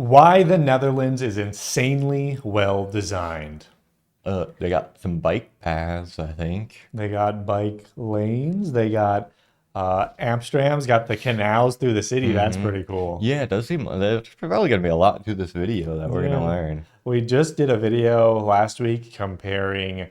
Why the Netherlands is insanely well designed. They got some bike paths, I think. They got bike lanes. They got Amsterdam's got the canals through the city. That's Mm-hmm. pretty cool. Yeah, it does seem there's probably gonna be a lot to this video that we're gonna Yeah. learn. We just did a video last week comparing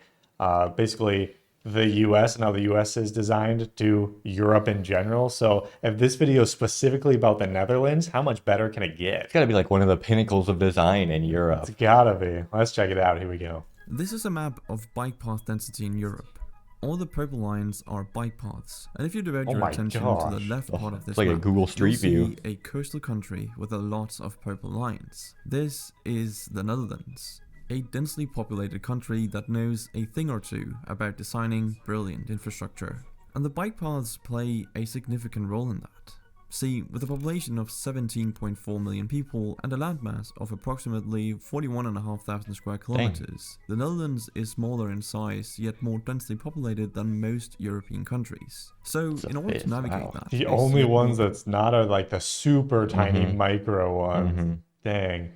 basically the US and how the US is designed to Europe in general. So if this video is specifically about the Netherlands, how much better can it It's get? gotta be like one of the pinnacles of design in It's Europe. gotta be. Let's check it out. Here we go. This is a map of bike path density in Europe. All the purple lines are bike paths, and if you divert Oh your my attention to the gosh. left part of It's this like a map, Google you'll Street View. see a coastal country with a lot of purple lines. This is the Netherlands, a densely populated country that knows a thing or two about designing brilliant infrastructure. And the bike paths play a significant role in that. See, with a population of 17.4 million people and a landmass of approximately 41,500 square kilometers, the Netherlands is smaller in size yet more densely populated than most European countries. So, It's a in order bit, to navigate wow. that, The it's only yet ones more that's not are like the super tiny Mm-hmm. micro ones. Mm-hmm. Dang.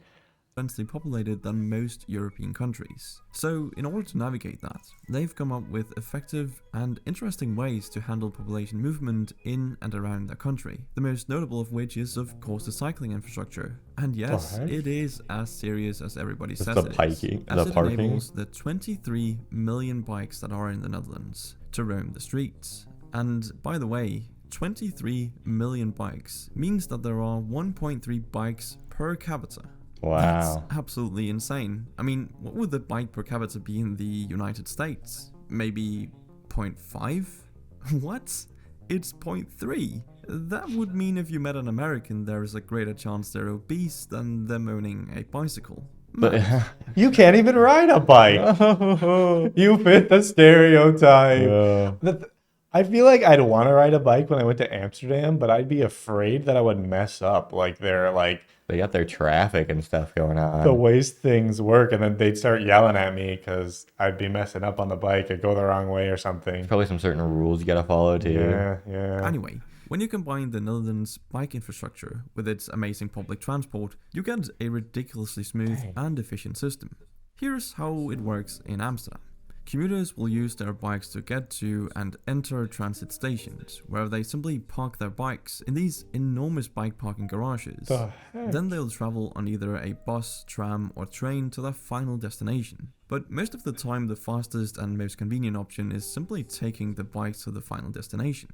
densely populated than most European countries. So, in order to navigate that, they've come up with effective and interesting ways to handle population movement in and around their country. The most notable of which is, of course, the cycling infrastructure. And yes, What? it is as serious as everybody It's says the it is, piking, as the it parking. enables the 23 million bikes that are in the Netherlands to roam the streets. And by the way, 23 million bikes means that there are 1.3 bikes per capita. That's Wow. absolutely insane. I mean, what would the bike per capita be in the United States? Maybe 0.5? What? It's 0.3. That would mean if you met an American, there is a greater chance they're obese than them owning a bicycle. But Mad. You can't even ride a bike. You fit the stereotype. Yeah. I feel like I'd want to ride a bike when I went to Amsterdam, but I'd be afraid that I would mess up They got their traffic and stuff going the on. ways things work, and then they'd start yelling at me because I'd be messing up on the bike. I'd go the wrong way or something. Probably some certain rules you gotta follow too. Yeah, yeah. Anyway, when you combine the Netherlands' bike infrastructure with its amazing public transport, you get a ridiculously smooth and efficient system. Here's how it works in Amsterdam. Commuters will use their bikes to get to and enter transit stations, where they simply park their bikes in these enormous bike parking garages. The heck? Then they'll travel on either a bus, tram, or train to their final destination. But most of the time, the fastest and most convenient option is simply taking the bike to the final destination.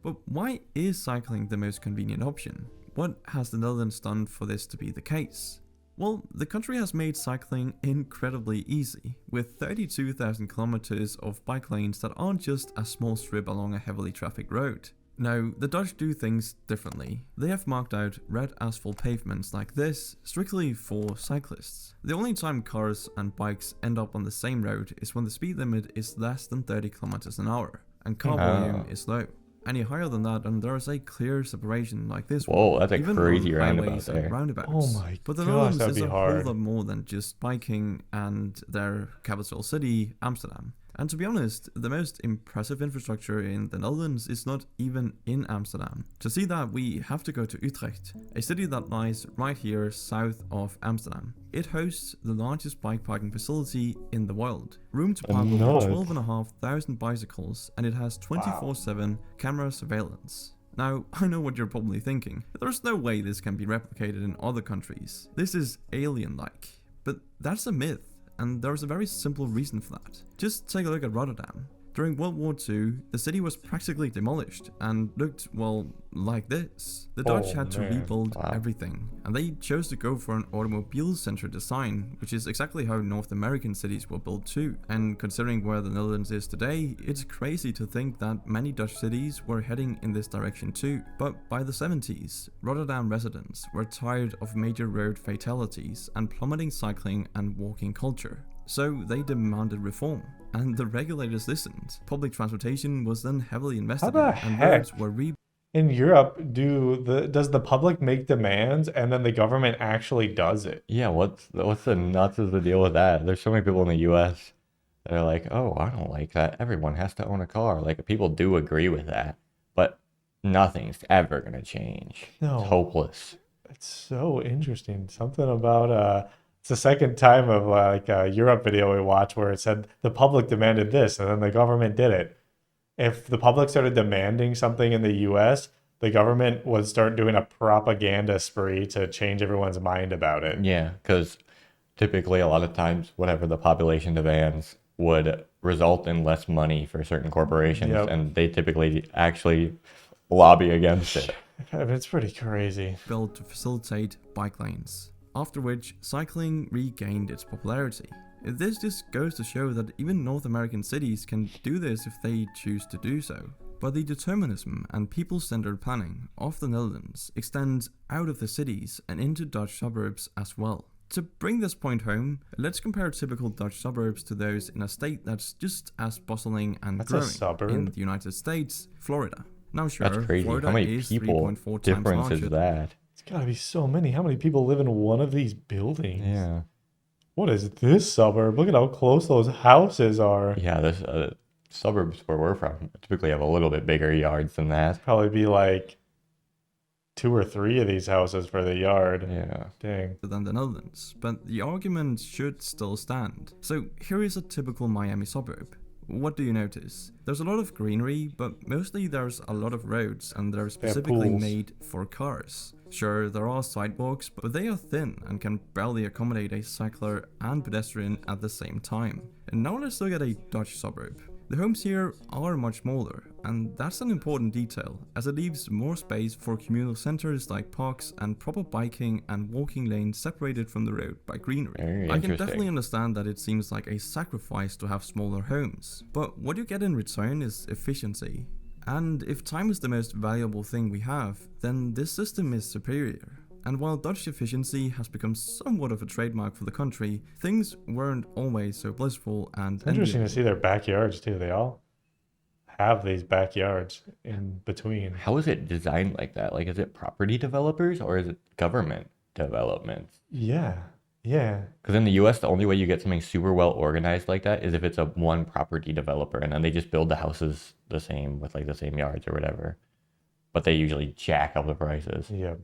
But why is cycling the most convenient option? What has the Netherlands done for this to be the case? Well, the country has made cycling incredibly easy, with 32,000 kilometers of bike lanes that aren't just a small strip along a heavily trafficked road. Now, the Dutch do things differently. They have marked out red asphalt pavements like this strictly for cyclists. The only time cars and bikes end up on the same road is when the speed limit is less than 30 kilometers an hour, and car volume is low. Any higher than that, and there is a clear separation like this one. Whoa, that's a even crazy on roundabout highways and there. roundabouts. Oh my But the gosh, Netherlands that'd is be a hard. whole lot more than just biking and their capital city, Amsterdam. And to be honest, the most impressive infrastructure in the Netherlands is not even in Amsterdam. To see that, we have to go to Utrecht, a city that lies right here south of Amsterdam. It hosts the largest bike parking facility in the world. Room to park No. over 12,500 bicycles, and it has 24/7 camera surveillance. Now, I know what you're probably thinking. There's no way this can be replicated in other countries. This is alien-like. But that's a myth. And there's a very simple reason for that. Just take a look at Rotterdam. During World War II, the city was practically demolished and looked, well, like this. The Dutch Oh, had to man. rebuild Wow. everything, and they chose to go for an automobile-centered design, which is exactly how North American cities were built too. And considering where the Netherlands is today, it's crazy to think that many Dutch cities were heading in this direction too. But by the 70s, Rotterdam residents were tired of major road fatalities and plummeting cycling and walking culture. So they demanded reform, and the regulators listened. Public transportation was then heavily invested How in, the and heck? roads were rebuilt. In Europe, does the public make demands and then the government actually does it? Yeah, what's the nuts is the deal with that? There's so many people in the US that are like, oh, I don't like that. Everyone has to own a car. Like people do agree with that, but nothing's ever gonna change. No. It's hopeless. It's so interesting. Something about it's the second time of like a Europe video we watched where it said the public demanded this and then the government did it. If the public started demanding something in the US, the government would start doing a propaganda spree to change everyone's mind about it. Yeah, because typically a lot of times whatever the population demands would result in less money for certain corporations, Yep. and they typically actually lobby against it. I mean, it's pretty crazy. built to facilitate bike lanes, after which cycling regained its popularity. This just goes to show that even North American cities can do this if they choose to do so. But the determinism and people-centered planning of the Netherlands extends out of the cities and into Dutch suburbs as well. To bring this point home, let's compare typical Dutch suburbs to those in a state that's just as bustling and That's a growing suburb? in the United States, Florida. Now sure, That's crazy. Florida How many is people 3.4 times difference larger. is that? It's gotta be so many. How many people live in one of these buildings? Yeah. What is this suburb? Look at how close those houses are. Yeah, this suburbs where we're from typically have a little bit bigger yards than that. Probably be like 2 or 3 of these houses for the yard. Yeah. Dang. Than the Netherlands, but the argument should still stand. So here is a typical Miami suburb. What do you notice? There's a lot of greenery, but mostly there's a lot of roads and they're specifically pools. made for cars. Sure, there are sidewalks, but they are thin and can barely accommodate a cycler and pedestrian at the same time. And now let's look at a Dutch suburb. The homes here are much smaller, and that's an important detail, as it leaves more space for communal centers like parks and proper biking and walking lanes separated from the road by greenery. Very I can interesting. definitely understand that it seems like a sacrifice to have smaller homes, but what you get in return is efficiency. And if time is the most valuable thing we have, then this system is superior. And while Dutch efficiency has become somewhat of a trademark for the country, things weren't always so blissful and It's interesting to enviable. see their backyards too. They all have these backyards in between. How is it designed like that? Like, is it property developers or is it government development? Yeah. Yeah. Because in the US, the only way you get something super well organized like that is if it's a one property developer and then they just build the houses the same with like the same yards or whatever. But they usually jack up the prices. Yeah.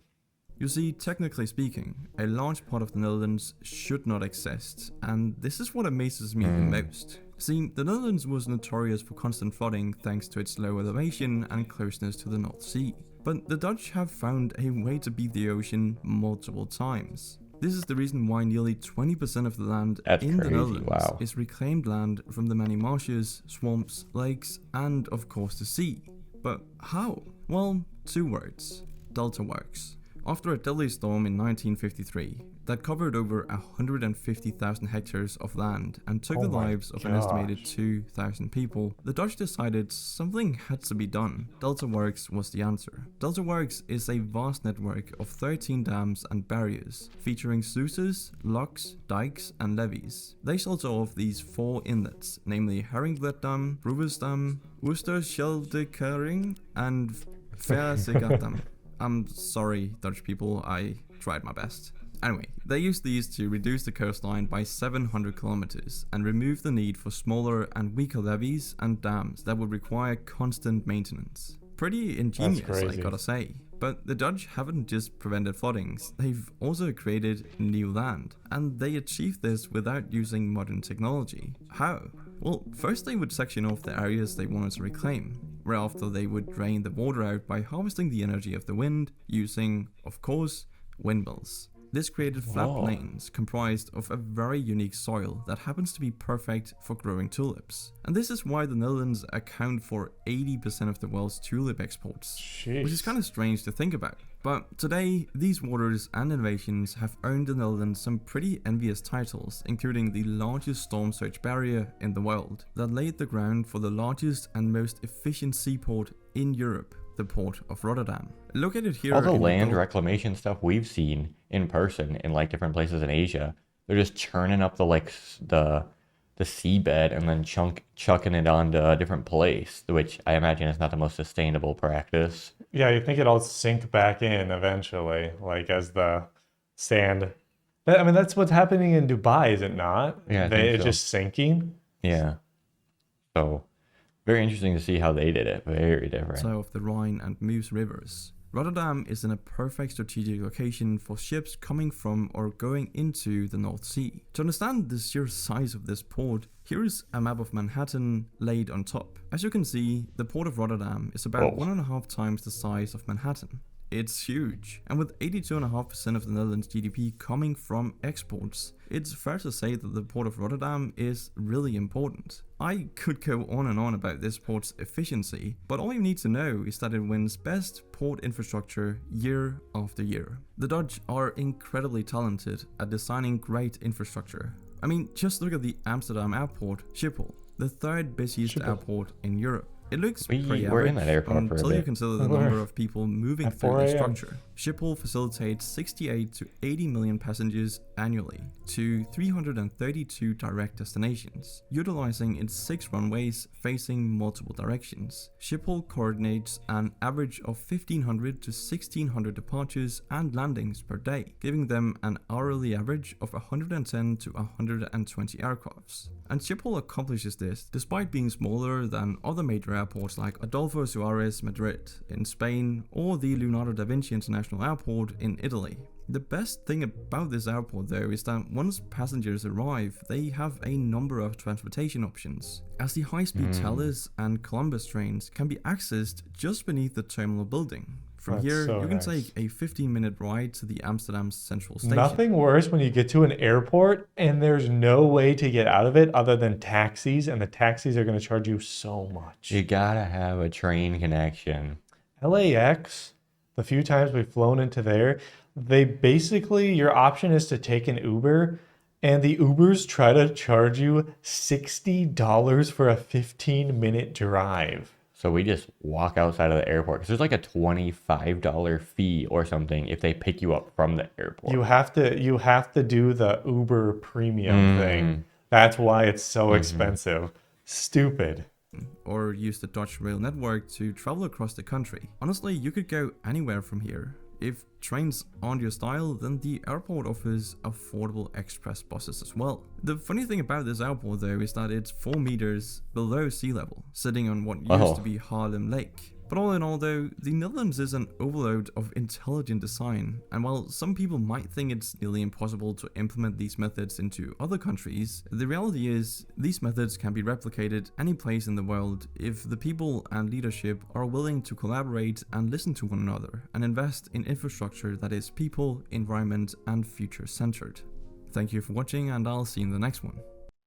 You see, technically speaking, a large part of the Netherlands should not exist, and this is what amazes me the most. See, the Netherlands was notorious for constant flooding thanks to its low elevation and closeness to the North Sea. But the Dutch have found a way to beat the ocean multiple times. This is the reason why nearly 20% of the land That's in the crazy, Netherlands wow. is reclaimed land from the many marshes, swamps, lakes, and of course the sea. But how? Well, 2 words. Delta works. After a deadly storm in 1953 that covered over 150,000 hectares of land and took Oh the my lives of an gosh. estimated 2,000 people, the Dutch decided something had to be done. Delta Works was the answer. Delta Works is a vast network of 13 dams and barriers, featuring sluices, locks, dikes, and levees. They shelter off these 4 inlets, namely Haringvlietdam, Roeversdam, Oosterscheldekering, and Verzegatdam. I'm sorry, Dutch people, I tried my best. Anyway, they used these to reduce the coastline by 700 kilometers and remove the need for smaller and weaker levees and dams that would require constant maintenance. Pretty ingenious, I crazy. gotta say. But the Dutch haven't just prevented floodings, they've also created new land. And they achieved this without using modern technology. How? Well, first they would section off the areas they wanted to reclaim, whereafter they would drain the water out by harvesting the energy of the wind, using, of course, windmills. This created flat Whoa. plains comprised of a very unique soil that happens to be perfect for growing tulips. And this is why the Netherlands account for 80% of the world's tulip exports. Jeez. Which is kind of strange to think about. But today, these waters and innovations have earned the Netherlands some pretty envious titles, including the largest storm surge barrier in the world, that laid the ground for the largest and most efficient seaport in Europe, the port of Rotterdam. Located here All the in land Gulf- reclamation stuff we've seen in person in like different places in Asia, they're just churning up the seabed and then chucking it onto a different place, which I imagine is not the most sustainable practice. Yeah, you think it'll sink back in eventually, like as the sand. I mean, that's what's happening in Dubai, is it not? Yeah, I think It's so. just sinking. Yeah. So very interesting to see how they did it. Very different. so of the Rhine and Meuse rivers. Rotterdam is in a perfect strategic location for ships coming from or going into the North Sea. To understand the sheer size of this port, here is a map of Manhattan laid on top. As you can see, the port of Rotterdam is about 1.5 times the size of Manhattan. It's huge, and with 82.5% of the Netherlands' GDP coming from exports, it's fair to say that the port of Rotterdam is really important. I could go on and on about this port's efficiency, but all you need to know is that it wins best port infrastructure year after year. The Dutch are incredibly talented at designing great infrastructure. I mean, just look at the Amsterdam airport, Schiphol, the third busiest airport in Europe. It looks pretty We're in average that airport for a until bit. you consider the number of people moving At through 4 the a.m. structure. Schiphol facilitates 68 to 80 million passengers annually to 332 direct destinations, utilizing its 6 runways facing multiple directions. Schiphol coordinates an average of 1,500 to 1,600 departures and landings per day, giving them an hourly average of 110 to 120 aircrafts. And Schiphol accomplishes this despite being smaller than other major airports like Adolfo Suarez Madrid in Spain or the Leonardo da Vinci International Airport in Italy. The best thing about this airport though is that once passengers arrive, they have a number of transportation options, as the high-speed Thalys and Columbus trains can be accessed just beneath the terminal building. From That's here, so you can nice. take a 15-minute ride to the Amsterdam Central Station. Nothing worse when you get to an airport and there's no way to get out of it other than taxis, and the taxis are going to charge you so much. You gotta have a train connection. LAX, the few times we've flown into there, they basically, your option is to take an Uber, and the Ubers try to charge you $60 for a 15-minute drive. So we just walk outside of the airport because there's like a $25 fee or something if they pick you up from the airport. You have to do the Uber premium thing. That's why it's so expensive. Stupid. Or use the Dutch rail network to travel across the country. Honestly, you could go anywhere from here. If trains aren't your style, then the airport offers affordable express buses as well. The funny thing about this airport though is that it's 4 meters below sea level, sitting on what used to be Haarlem Lake. But all in all though, the Netherlands is an overload of intelligent design, and while some people might think it's nearly impossible to implement these methods into other countries, the reality is these methods can be replicated any place in the world if the people and leadership are willing to collaborate and listen to one another and invest in infrastructure that is people, environment, and future centered. Thank you for watching, and I'll see you in the next one.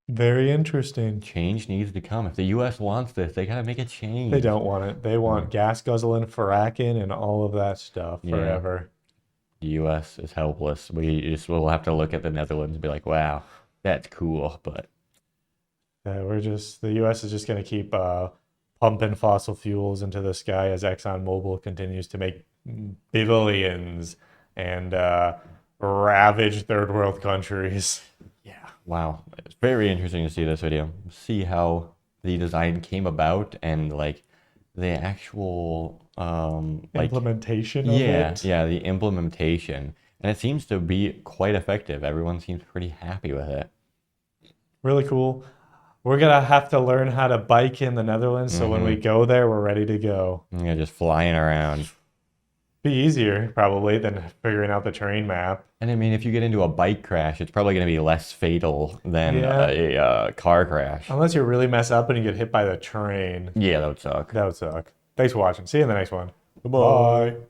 Very interesting. Change needs to come. If the U.S. wants this, they gotta make a change. They don't want it. They want gas guzzling, fracking, and all of that stuff forever. The U.S. is helpless. We'll have to look at the Netherlands and be like, wow, that's cool, but The U.S. is just going to keep pumping fossil fuels into the sky as ExxonMobil continues to make billions and ravage third world countries. yeah, wow. It's very interesting to see this video. See how the design came about and like the actual Implementation of it. Yeah, the implementation. And it seems to be quite effective. Everyone seems pretty happy with it. Really cool. We're going to have to learn how to bike in the Netherlands, so when we go there, we're ready to go. Yeah, just flying around. Be easier, probably, than figuring out the terrain map. And I mean, if you get into a bike crash, it's probably going to be less fatal than a car crash. Unless you really mess up and you get hit by the train. Yeah, that would suck. That would suck. Thanks for watching. See you in the next one. Goodbye.